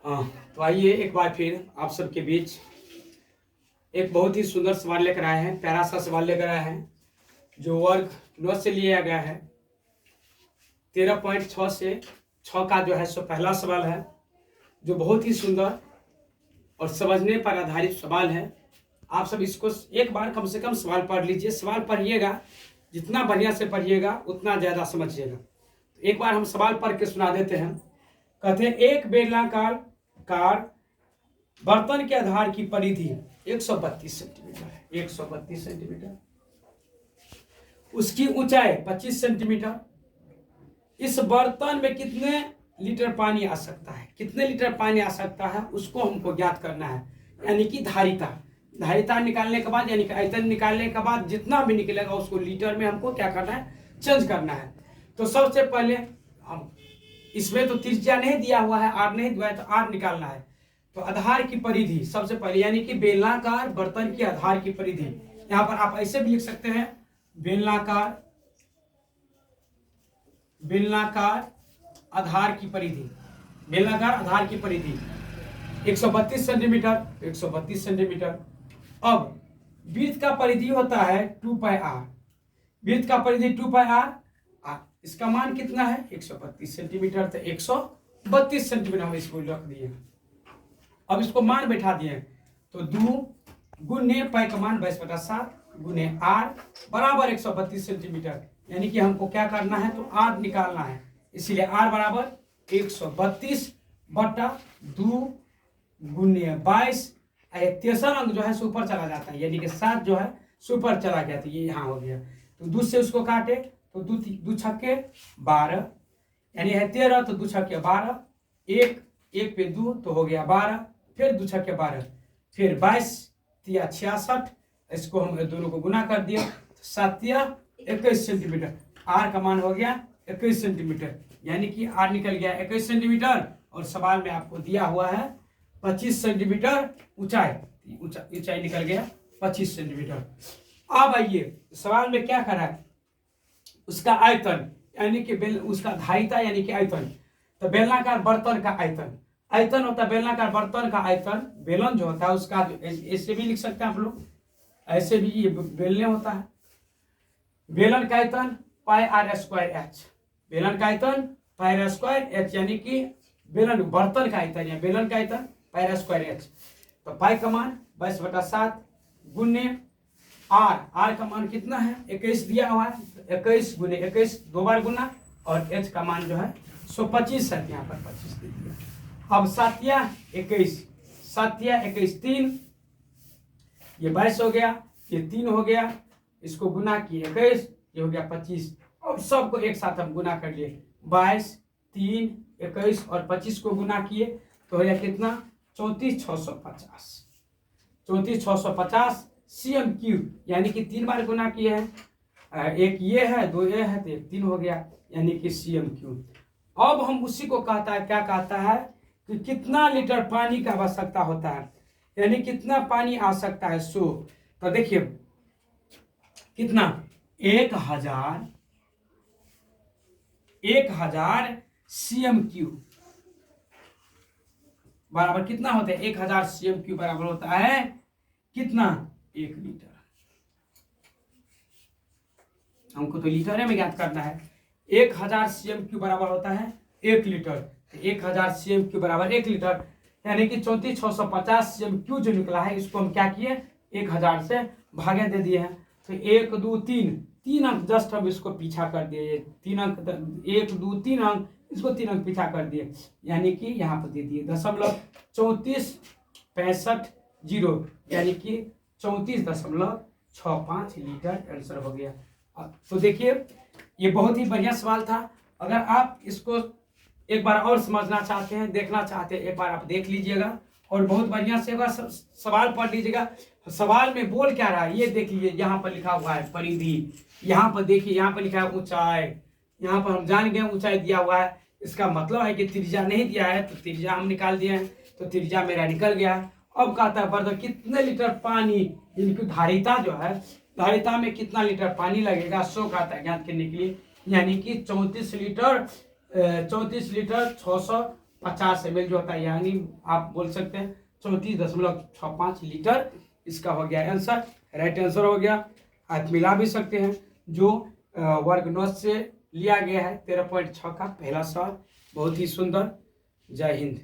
हाँ, तो आइए एक बार फिर आप सबके बीच एक बहुत ही सुंदर सवाल लेकर आए हैं। प्यारा सा सवाल लेकर आए हैं जो वर्ग 9 से लिया गया है। 13.6 से 6 का जो है सो पहला सवाल है, जो बहुत ही सुंदर और समझने पर आधारित सवाल है। आप सब इसको एक बार कम से कम सवाल पढ़ लीजिए। सवाल पढ़िएगा, जितना बढ़िया से पढ़िएगा उतना ज़्यादा समझिएगा। तो एक बार हम सवाल पढ़ के सुना देते हैं। कहते हैं एक बेलनाकार बर्तन के आधार की परिधि 132 सेंटीमीटर है। 132 सेंटीमीटर। उसकी ऊंचाई 25 सेंटीमीटर। इस बर्तन में कितने लीटर पानी आ सकता है? कितने लीटर पानी आ सकता है उसको हमको ज्ञात करना है, यानी कि धारिता निकालने के बाद, यानी कि आयतन निकालने के बाद जितना भी निकलेगा उसको लीटर में हमको क्या करना है, चेंज करना है। तो सबसे पहले हम इसमें तो त्रिज्या नहीं दिया हुआ है, आर नहीं दिया है, तो आर निकालना है। तो आधार की परिधि सबसे पहले, यानी कि बेलनाकार बर्तन की आधार की परिधि, यहां पर आप ऐसे भी लिख सकते हैं, बेलनाकार आधार की परिधि। बेलनाकार आधार की परिधि 132 सेंटीमीटर। 132 सेंटीमीटर। अब वृत्त का परिधि होता है 2 पाई आर। वृत्त का परिधि 2 पाई आर। इसका मान कितना है? 132 सेंटीमीटर। तो 132 सेंटीमीटर हम इसको रख दिए। अब इसको मान बैठा दिए, तो 2 गुने पाई का मान 22/7 गुने आर बराबर 132 सेंटीमीटर। यानी कि हमको क्या करना है, तो आर निकालना है। इसीलिए आर बराबर 132/2 गुने 22। तेसर अंक जो है ऊपर चला जाता है, यानी कि 7 जो है ऊपर चला गया, तो ये यहाँ हो गया। तो 2 से उसको काटे तो 2 छक्के 12, यानी है 13, तो 2 छक्के 12, एक पे 2 तो हो गया 12, फिर 2 छक्के 12, फिर 22 तिया 66। इसको हम दोनों को गुना कर दिया, 7 तिया 21 सेंटीमीटर। आर का मान हो गया 21 सेंटीमीटर, यानी कि आर निकल गया 21 सेंटीमीटर। और सवाल में आपको दिया हुआ है 25 सेंटीमीटर ऊंचाई निकल गया 25 सेंटीमीटर। अब आइए सवाल में क्या करा है, उसका आयतन, यानी कि उसका धारिता, यानी कि आयतन। तो बेलनाकार बर्तन का आयतन होता है बेलनाकार बर्तन का आयतन। बेलन जो होता है उसका, ऐसे भी लिख सकते हैं आप लोग, ऐसे भी ये बेलने होता है। बेलन का आयतन पाई आर स्क्वायर एच। बेलन का आयतन पाई आर स्क्वायर एच, यानी कि बेलन बर्तन का आयतन या बेलन का आयतन पाई आर स्क्वायर एच। तो पाई का मान 22/7 गुने आर का मान कितना है, 21 दिया हुआ है। 21 गुने 21 2 बार गुना, और एच का मान जो है 125 है, यहाँ पर 25 दे दिया। अब 7 या 21, 7 या 21 3, ये 22 हो गया, ये 3 हो गया, इसको गुना किए 21, ये हो गया 25। अब सबको एक साथ हम गुना कर लिए, 22 3 21 और 25 को गुना किए तो हो गया कितना, 34,650। 34,650 सीएम क्यूब, यानी कि 3 बार गुना किए हैं, एक ये है 2 ये है, तो 3 हो गया, यानी कि सीएम क्यूब। अब हम उसी को कहता है, क्या कहता है कि कितना लीटर पानी का आवश्यकता होता है, यानी कितना पानी आ सकता है। तो देखिए कितना, 1000 सीएम क्यूब बराबर कितना होता है, 1000 सीएम क्यूब बराबर होता है कितना, 1 लीटर। हमको तो लीटर में ज्ञात करना है। 1000 सीएम क्यूब बराबर होता है 1 लीटर। 1000 सीएम क्यूब बराबर 1 लीटर, यानी कि 34,650 सीएम क्यूब जो निकला है, इसको हम क्या किए, 1000 से भागे दे दिए हैं। तो 1 2 3 अंक जस्ट हम इसको पीछा कर दिए, 3 अंक, 1 2 3 अंक, इसको 3 अंक पीछा कर दिए, यानी कि यहाँ पर दे दिए 0.3465, यानी कि 34.65 लीटर आंसर हो गया। तो देखिए ये बहुत ही बढ़िया सवाल था। अगर आप इसको एक बार और समझना चाहते हैं, देखना चाहते हैं, एक बार आप देख लीजिएगा और बहुत बढ़िया से सवाल पढ़ लीजिएगा। सवाल में बोल क्या रहा है ये देख लीजिए। यहाँ पर लिखा हुआ है परिधि, यहाँ पर देखिए, यहाँ पर लिखा है ऊंचाई, यहाँ पर हम जान गए ऊंचाई दिया हुआ है। इसका मतलब है कि त्रिज्या नहीं दिया है, तो त्रिज्या हम निकाल दिए हैं, तो त्रिज्या मेरा निकल गया। अब कहता है बर्तन कितने लीटर पानी, इनकी धारिता जो है, धारिता में कितना लीटर पानी लगेगा, सो कहता है ज्ञात करने के लिए, यानी कि 34 लीटर 600 50 ml जो होता है, यानी आप बोल सकते हैं 34.65 लीटर। इसका हो गया आंसर, राइट आंसर हो गया। आप मिला भी सकते हैं, जो वर्ग 9 से लिया गया है 13.6 का पहला सवाल। बहुत ही सुंदर। जय हिंद।